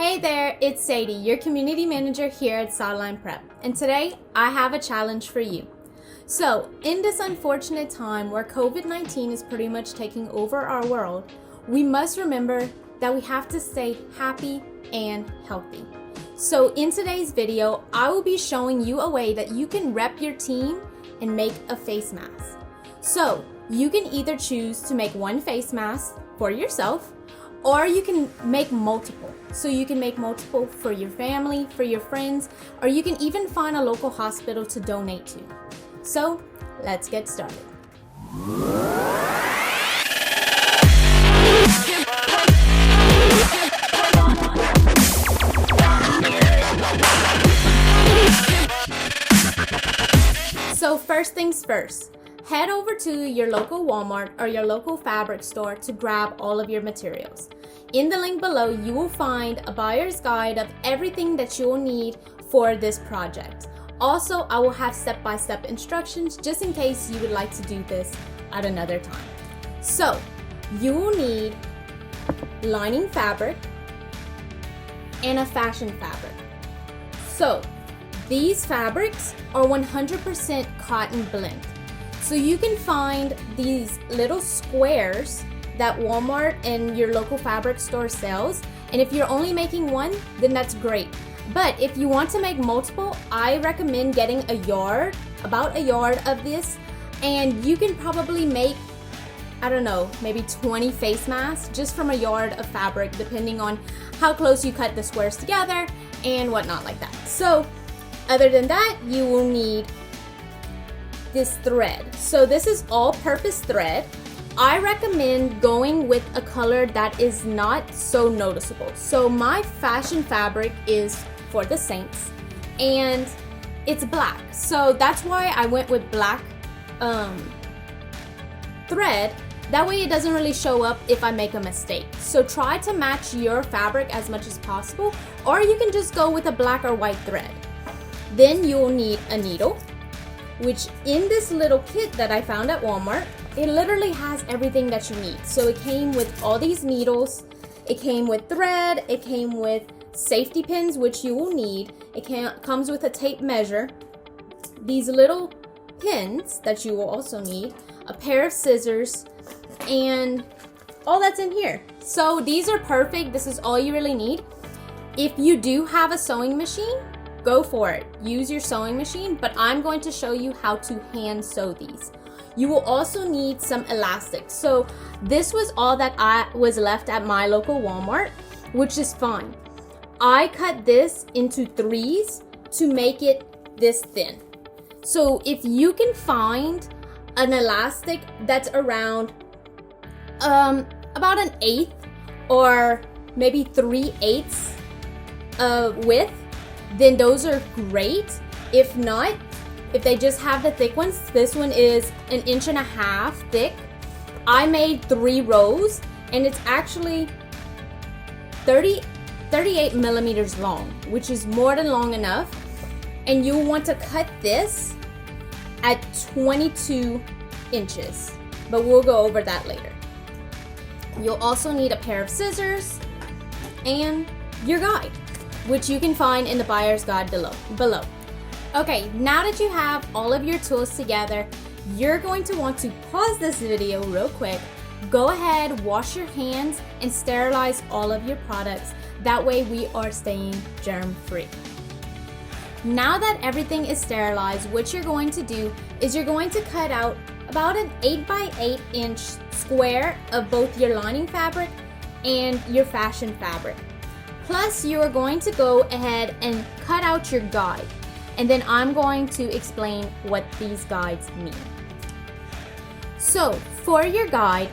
Hey there, it's Sadie, your community manager here at Sideline Prep, and today I have a challenge for you. So, in this unfortunate time where COVID-19 is pretty much taking over our world, we must remember that we have to stay happy and healthy. So in today's video, I will be showing you a way that you can rep your team and make a face mask. So, you can either choose to make one face mask for yourself, or you can make multiple. So you can make multiple for your family, for your friends, or you can even find a local hospital to donate to. So let's get started. So first things first, head over to your local Walmart or your local fabric store to grab all of your materials. In the link below, you will find a buyer's guide of everything that you'll need for this project. Also, I will have step-by-step instructions just in case you would like to do this at another time. So, you will need lining fabric and a fashion fabric. So, these fabrics are 100% cotton blend. So you can find these little squares that Walmart and your local fabric store sells. And if you're only making one, then that's great. But if you want to make multiple, I recommend getting a yard, about a yard of this. And you can probably make, I don't know, maybe 20 face masks just from a yard of fabric, depending on how close you cut the squares together and whatnot like that. So other than that, you will need this thread. So this is all-purpose thread. I recommend going with a color that is not so noticeable. So my fashion fabric is for the Saints and it's black. So that's why I went with black thread. That way it doesn't really show up if I make a mistake. So try to match your fabric as much as possible, or you can just go with a black or white thread. Then you'll need a needle, which in this little kit that I found at Walmart, it literally has everything that you need. So it came with all these needles, it came with thread, it came with safety pins, which you will need. It comes with a tape measure, these little pins that you will also need, a pair of scissors, and all that's in here. So these are perfect. This is all you really need. If you do have a sewing machine, go for it. Use your sewing machine, but I'm going to show you how to hand sew these. You will also need some elastic. So this was all that was left at my local Walmart, which is fine. I cut this into threes to make it this thin. So if you can find an elastic that's around about an eighth or maybe 3/8 width, then those are great. If not, if they just have the thick ones, this one is 1.5 inches thick. I made 3 rows and it's actually 38 millimeters long, which is more than long enough. And you want to cut this at 22 inches, but we'll go over that later. You'll also need a pair of scissors and your guide, which you can find in the buyer's guide below. Okay, now that you have all of your tools together, you're going to want to pause this video real quick, go ahead, wash your hands, and sterilize all of your products. That way we are staying germ-free. Now that everything is sterilized, what you're going to do is you're going to cut out about an 8x8 inch square of both your lining fabric and your fashion fabric. Plus, you are going to go ahead and cut out your guide. And then I'm going to explain what these guides mean. So, for your guide,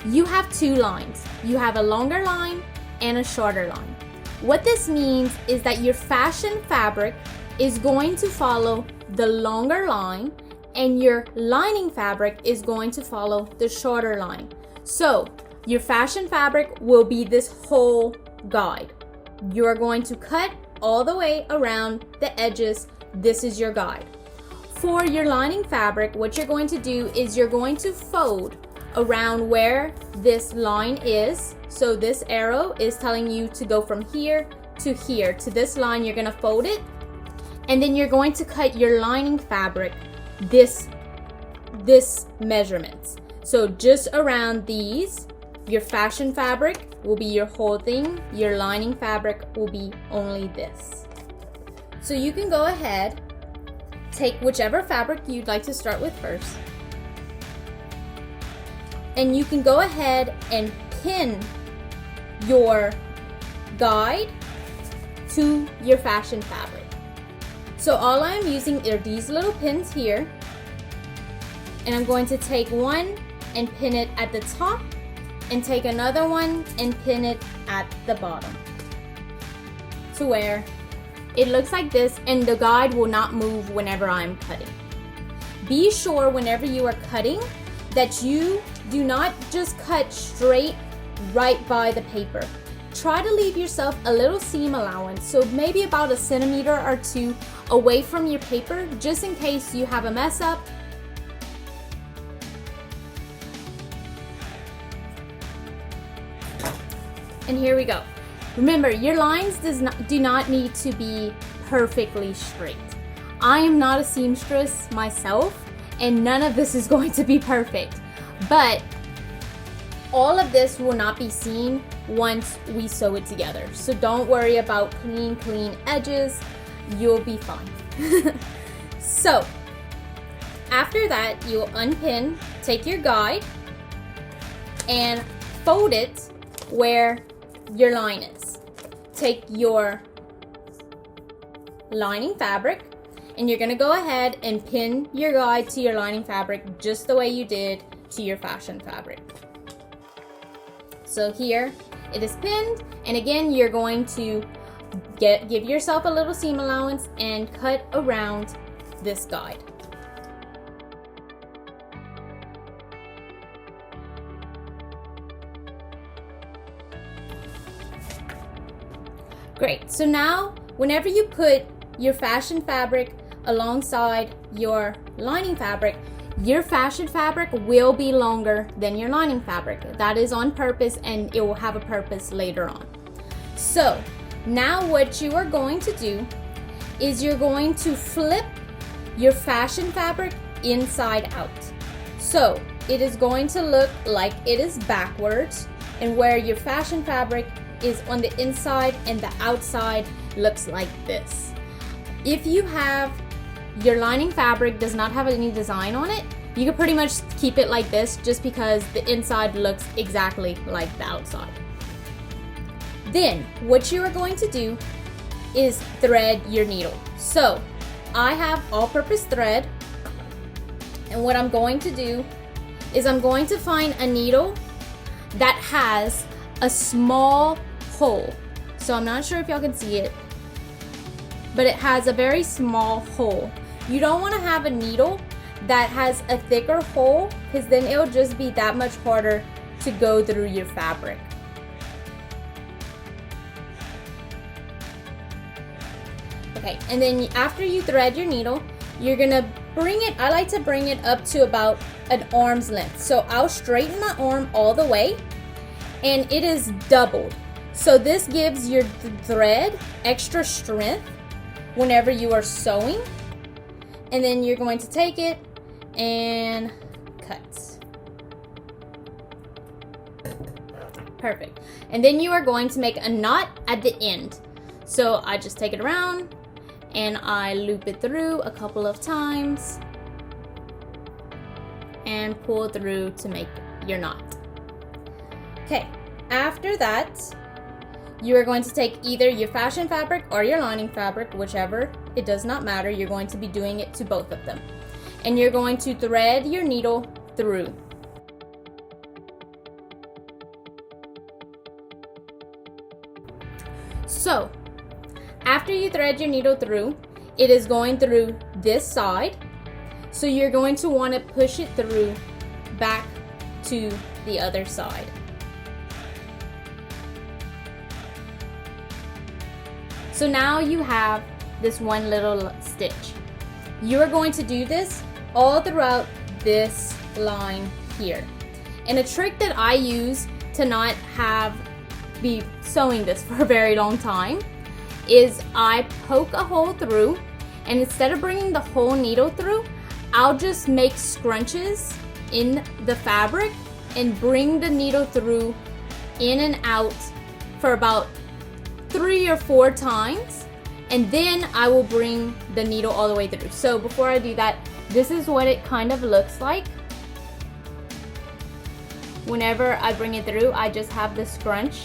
you have 2 lines. You have a longer line and a shorter line. What this means is that your fashion fabric is going to follow the longer line and your lining fabric is going to follow the shorter line. So, your fashion fabric will be this whole guide. You're going to cut all the way around the edges. This is your guide. For your lining fabric, what you're going to do is you're going to fold around where this line is. So this arrow is telling you to go from here to here, to this line, you're gonna fold it, and then you're going to cut your lining fabric this measurements. So just around these, your fashion fabric will be your whole thing, your lining fabric will be only this. So you can go ahead, take whichever fabric you'd like to start with first, and you can go ahead and pin your guide to your fashion fabric. So all I'm using are these little pins here, and I'm going to take one and pin it at the top, and take another one and pin it at the bottom, to where it looks like this, and the guide will not move whenever I'm cutting. Be sure whenever you are cutting that you do not just cut straight right by the paper. Try to leave yourself a little seam allowance, so maybe about 1 centimeter or 2 away from your paper, just in case you have a mess up. And here we go. Remember, your lines do not need to be perfectly straight. I am not a seamstress myself, and none of this is going to be perfect. But all of this will not be seen once we sew it together. So don't worry about clean edges. You'll be fine. So after that, you'll unpin, take your guide, and fold it where your line is. Take your lining fabric, and you're gonna go ahead and pin your guide to your lining fabric just the way you did to your fashion fabric. So here it is pinned, and again you're going to give yourself a little seam allowance and cut around this guide. Great, so now whenever you put your fashion fabric alongside your lining fabric, your fashion fabric will be longer than your lining fabric. That is on purpose, and it will have a purpose later on. So now what you are going to do is you're going to flip your fashion fabric inside out. So it is going to look like it is backwards, and where your fashion fabric is on the inside and the outside looks like this. If you have your lining fabric does not have any design on it, you can pretty much keep it like this, just because the inside looks exactly like the outside. Then what you are going to do is thread your needle. So I have all-purpose thread, and what I'm going to do is I'm going to find a needle that has a small hole. So I'm not sure if y'all can see it, but it has a very small hole. You don't want to have a needle that has a thicker hole, because then it'll just be that much harder to go through your fabric. Okay, and then after you thread your needle, you're gonna bring it, I like to bring it up to about an arm's length. So I'll straighten my arm all the way, and it is doubled. So this gives your thread extra strength whenever you are sewing. And then you're going to take it and cut. Perfect. And then you are going to make a knot at the end. So I just take it around and I loop it through a couple of times and pull through to make your knot. Okay, after that, you are going to take either your fashion fabric or your lining fabric, whichever, it does not matter. You're going to be doing it to both of them. And you're going to thread your needle through. So, after you thread your needle through, it is going through this side. So you're going to want to push it through back to the other side. So now you have this one little stitch. You are going to do this all throughout this line here. And a trick that I use to not be sewing this for a very long time, is I poke a hole through, and instead of bringing the whole needle through, I'll just make scrunches in the fabric and bring the needle through in and out for about 3 or 4 times, and then I will bring the needle all the way through. So before I do that, this is what it kind of looks like. Whenever I bring it through, I just have the scrunch,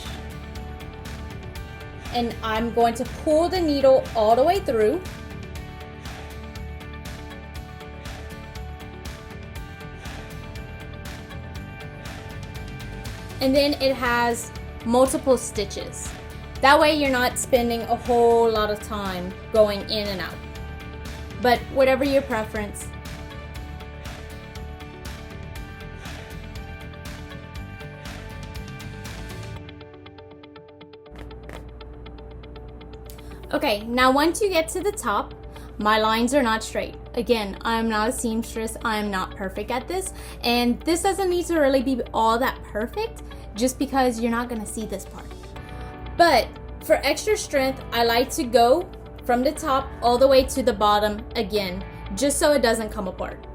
and I'm going to pull the needle all the way through. And then it has multiple stitches. That way you're not spending a whole lot of time going in and out. But whatever your preference. Okay, now once you get to the top, my lines are not straight. Again, I'm not a seamstress, I'm not perfect at this, and this doesn't need to really be all that perfect just because you're not gonna see this part. But for extra strength, I like to go from the top all the way to the bottom again, just so it doesn't come apart.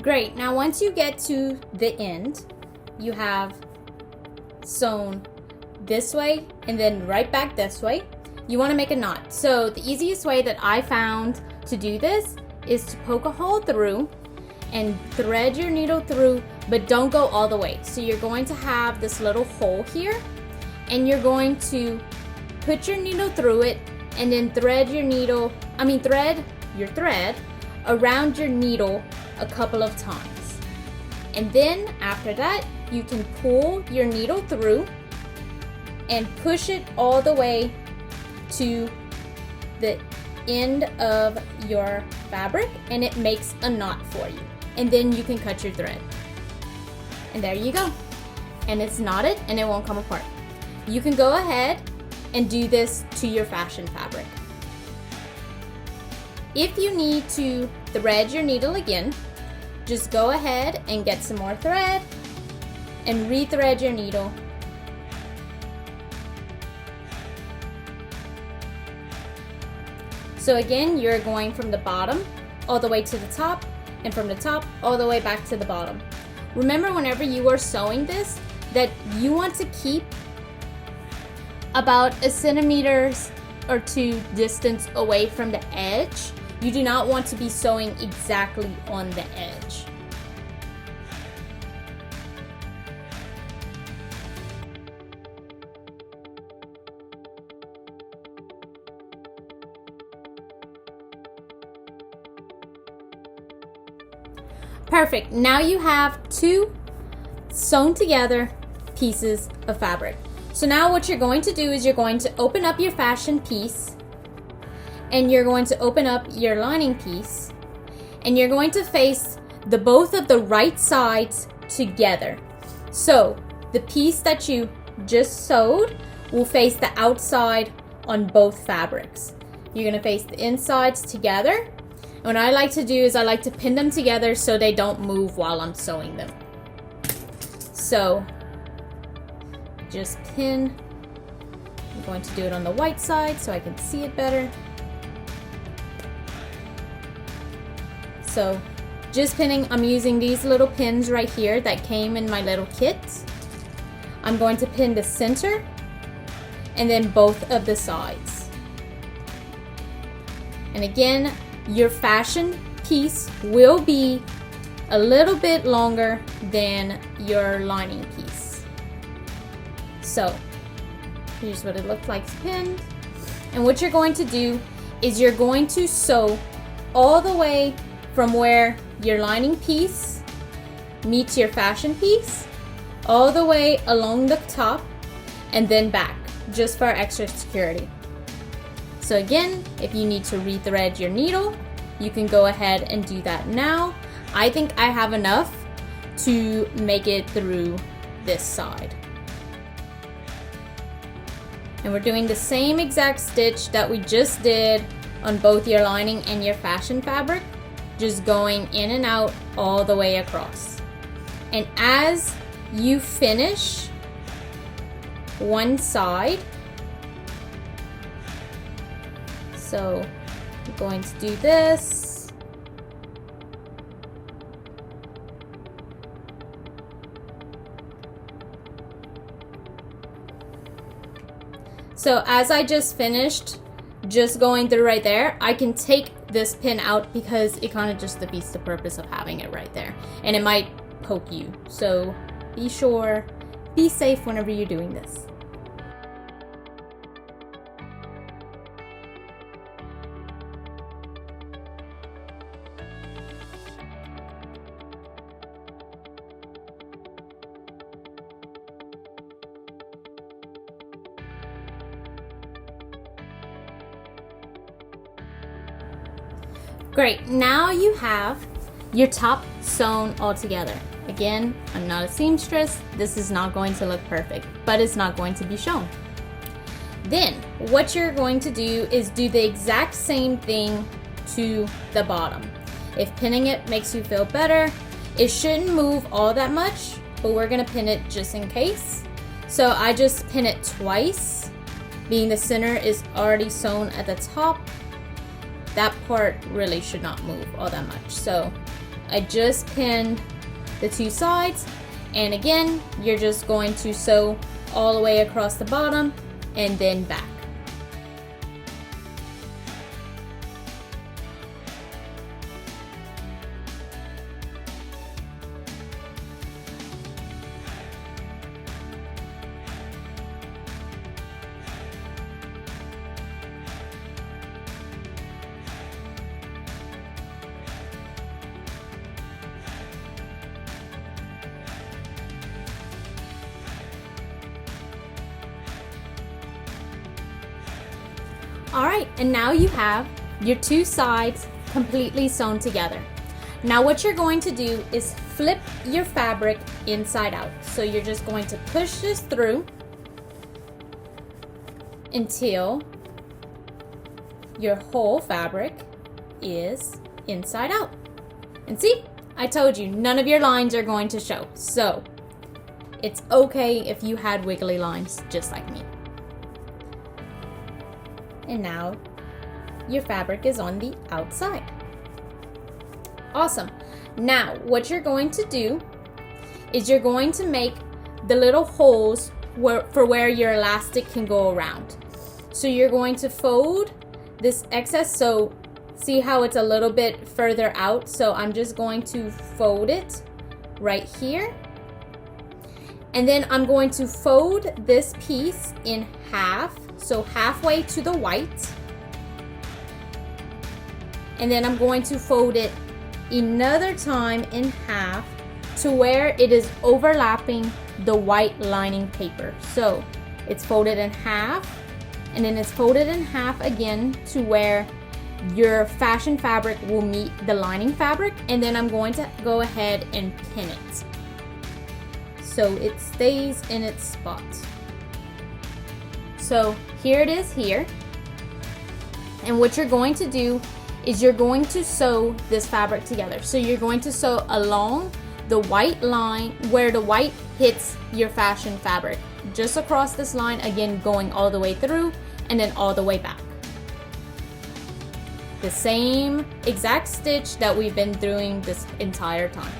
Great, now once you get to the end, you have sewn this way and then right back this way. You want to make a knot. So the easiest way that I found to do this is to poke a hole through and thread your needle through, but don't go all the way. So you're going to have this little hole here, and you're going to put your needle through it and then thread your thread around your needle a couple of times. And then after that, you can pull your needle through and push it all the way to the end of your fabric, and it makes a knot for you. And then you can cut your thread. And there you go. And it's knotted and it won't come apart. You can go ahead and do this to your fashion fabric. If you need to thread your needle again, just go ahead and get some more thread and rethread your needle. So again, you're going from the bottom all the way to the top, and from the top all the way back to the bottom. Remember, whenever you are sewing this, that you want to keep about 1 centimeter or 2 distance away from the edge. You do not want to be sewing exactly on the edge. Perfect. Now you have 2 sewn together pieces of fabric. So now what you're going to do is you're going to open up your fashion piece, and you're going to open up your lining piece, and you're going to face both of the right sides together. So the piece that you just sewed will face the outside on both fabrics. You're going to face the insides together. And what I like to do is I like to pin them together so they don't move while I'm sewing them. So just pin. I'm going to do it on the white side so I can see it better. So just pinning, I'm using these little pins right here that came in my little kit. I'm going to pin the center and then both of the sides. And again, your fashion piece will be a little bit longer than your lining piece. So here's what it looks like pinned. And what you're going to do is you're going to sew all the way from where your lining piece meets your fashion piece, all the way along the top and then back, just for extra security. So again, if you need to rethread your needle, you can go ahead and do that now. I think I have enough to make it through this side. And we're doing the same exact stitch that we just did on both your lining and your fashion fabric. just going in and out all the way across. And as you finish one side, so I'm going to do this. So as I just finished just going through right there, I can take this pin out because it kind of just defeats the purpose of having it right there, and it might poke you. So be safe whenever you're doing this. Great, now you have your top sewn all together. Again, I'm not a seamstress. This is not going to look perfect, but it's not going to be shown. Then what you're going to do is do the exact same thing to the bottom. If pinning it makes you feel better, it shouldn't move all that much, but we're gonna pin it just in case. So I just pin it twice, being the center is already sewn at the top. That part really should not move all that much. So I just pin the two sides, and again, you're just going to sew all the way across the bottom and then back. All right, and now you have your two sides completely sewn together. Now what you're going to do is flip your fabric inside out. So you're just going to push this through until your whole fabric is inside out. And see, I told you, none of your lines are going to show. So it's okay if you had wiggly lines just like me. And now your fabric is on the outside. Awesome. Now what you're going to do is you're going to make the little holes for where your elastic can go around. So you're going to fold this excess, so see how it's a little bit further out, so I'm just going to fold it right here. And then I'm going to fold this piece in half, so halfway to the white. And then I'm going to fold it another time in half to where it is overlapping the white lining paper. So it's folded in half, and then it's folded in half again to where your fashion fabric will meet the lining fabric, and then I'm going to go ahead and pin it so it stays in its spot. So here it is here, and what you're going to do is you're going to sew this fabric together. So you're going to sew along the white line where the white hits your fashion fabric, just across this line, again going all the way through and then all the way back. The same exact stitch that we've been doing this entire time.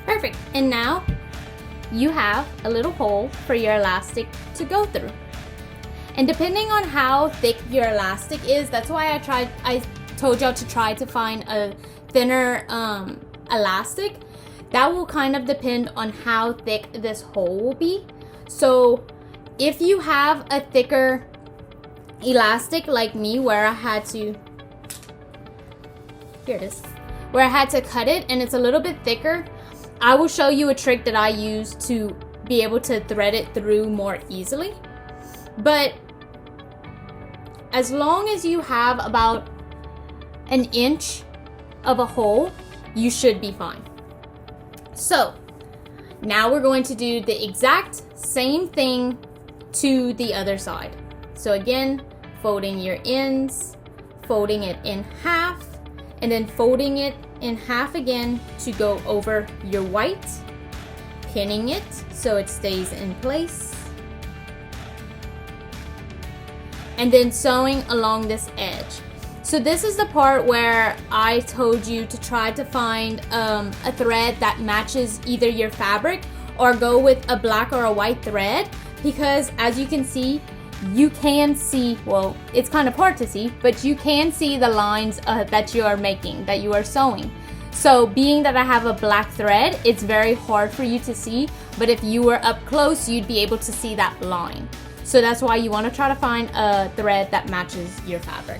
Perfect, and now you have a little hole for your elastic to go through. And depending on how thick your elastic is, that's why I told y'all to try to find a thinner elastic. That will kind of depend on how thick this hole will be. So if you have a thicker elastic like me, where I had to, here it is, where I had to cut it and it's a little bit thicker, I will show you a trick that I use to be able to thread it through more easily. But as long as you have about an inch of a hole, you should be fine. So now we're going to do the exact same thing to the other side. So again, folding your ends, folding it in half, and then folding it in half again to go over your white, pinning it so it stays in place, and then sewing along this edge. So this is the part where I told you to try to find a thread that matches either your fabric or go with a black or a white thread, because as you can see, you can see, well, it's kind of hard to see, but you can see the lines that you are making, that you are sewing. So being that I have a black thread, it's very hard for you to see, but if you were up close, you'd be able to see that line. So that's why you want to try to find a thread that matches your fabric.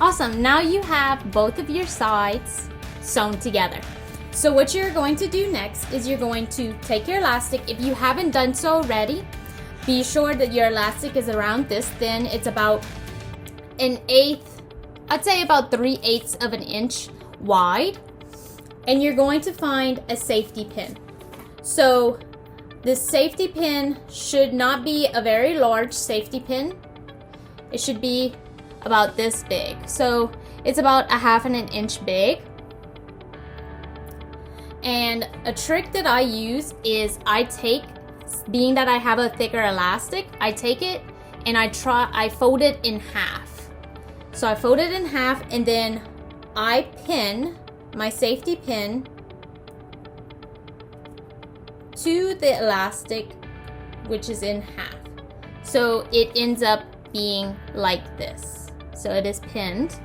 Awesome, now you have both of your sides sewn together. So what you're going to do next is you're going to take your elastic. If you haven't done so already, be sure that your elastic is around this thin. It's about 1/8, I'd say about 3/8 of an inch wide. And you're going to find a safety pin. So this safety pin should not be a very large safety pin. It should be about this big. So it's about 1/2 inch big. And a trick that I use is being that I have a thicker elastic, I take it and I fold it in half. So I fold it in half and then I pin my safety pin to the elastic, which is in half. So it ends up being like this. So it is pinned.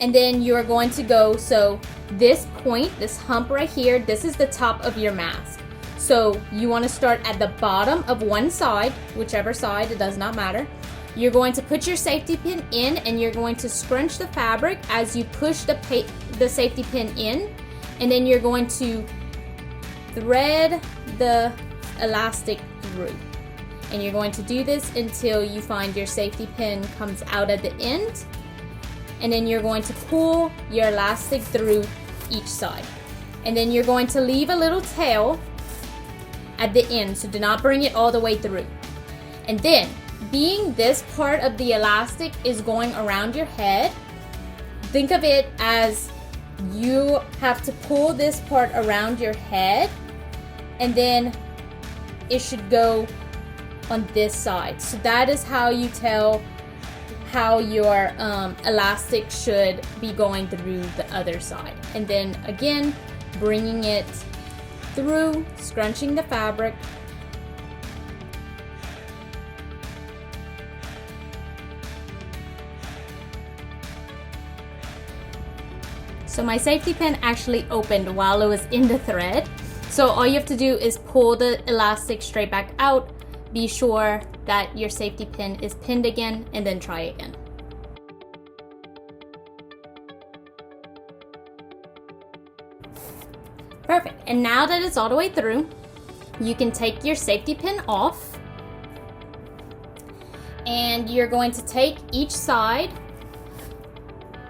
And then you're going to go, so this point, this hump right here, this is the top of your mask. So you want to start at the bottom of one side, whichever side, it does not matter. You're going to put your safety pin in and you're going to scrunch the fabric as you push the safety pin in, and then you're going to thread the elastic through. And you're going to do this until you find your safety pin comes out at the end. And then you're going to pull your elastic through each side. And then you're going to leave a little tail at the end, so do not bring it all the way through. And then, being this part of the elastic is going around your head, think of it as you have to pull this part around your head, and then it should go on this side. So that is how you tell how your elastic should be going through the other side. And then again, bringing it through, scrunching the fabric. So my safety pin actually opened while it was in the thread. So all you have to do is pull the elastic straight back out. Be sure that your safety pin is pinned again, and then try again. Perfect. And now that it's all the way through, you can take your safety pin off, and you're going to take each side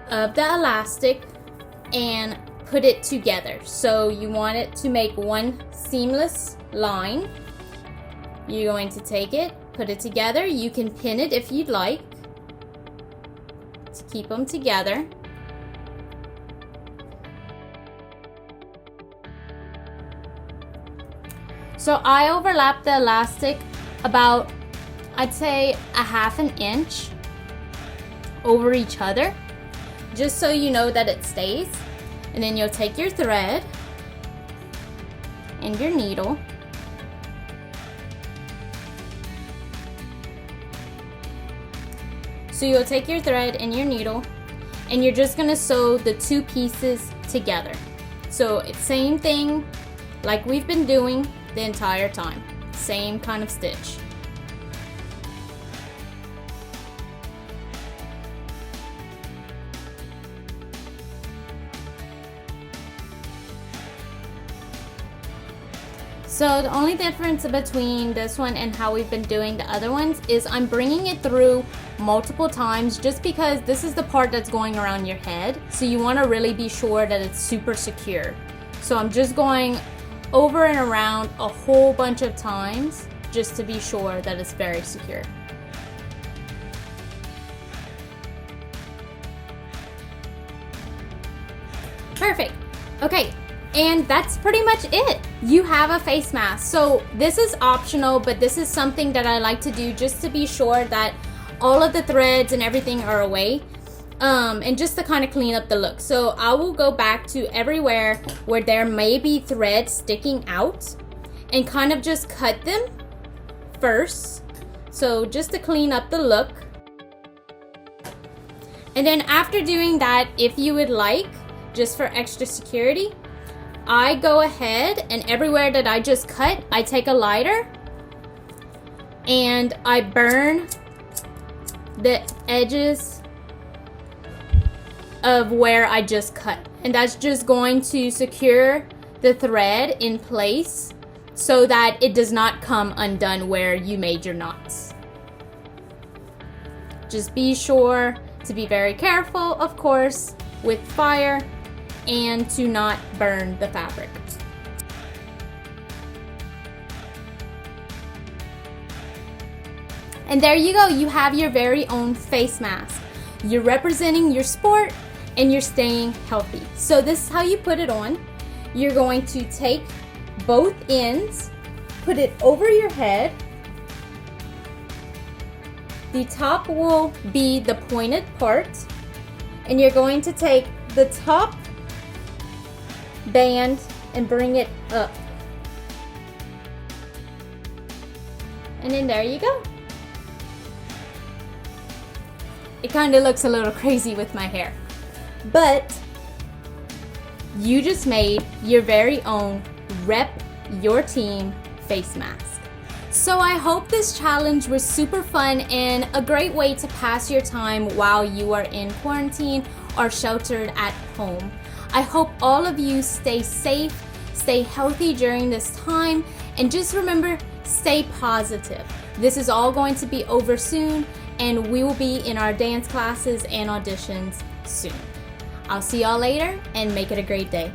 of the elastic and put it together. So you want it to make one seamless line. You're going to take it, put it together. You can pin it if you'd like to keep them together. So I overlap the elastic about, I'd say, 1/2 inch over each other, just so you know that it stays. And then you'll take your thread and your needle, so you'll take your thread and your needle, and you're just gonna sew the two pieces together. So it's same thing like we've been doing the entire time. Same kind of stitch. So the only difference between this one and how we've been doing the other ones is I'm bringing it through multiple times just because this is the part that's going around your head. So you want to really be sure that it's super secure. So I'm just going over and around a whole bunch of times just to be sure that it's very secure. Perfect. Okay. And that's pretty much it. You have a face mask. So this is optional, but this is something that I like to do just to be sure that all of the threads and everything are away. And just to kind of clean up the look. So I will go back to everywhere where there may be threads sticking out and kind of just cut them first. So just to clean up the look. And then after doing that, if you would like, just for extra security, I go ahead and everywhere that I just cut, I take a lighter and I burn the edges of where I just cut. And that's just going to secure the thread in place so that it does not come undone where you made your knots. Just be sure to be very careful, of course, with fire, and to not burn the fabric. And there you go, you have your very own face mask. You're representing your sport and you're staying healthy. So this is how you put it on. You're going to take both ends, put it over your head. The top will be the pointed part, and you're going to take the top band and bring it up. And then there you go. It kind of looks a little crazy with my hair, but you just made your very own Rep Your Team face mask. So I hope this challenge was super fun and a great way to pass your time while you are in quarantine or sheltered at home. I hope all of you stay safe, stay healthy during this time, and just remember, stay positive. This is all going to be over soon, and we will be in our dance classes and auditions soon. I'll see y'all later, and make it a great day.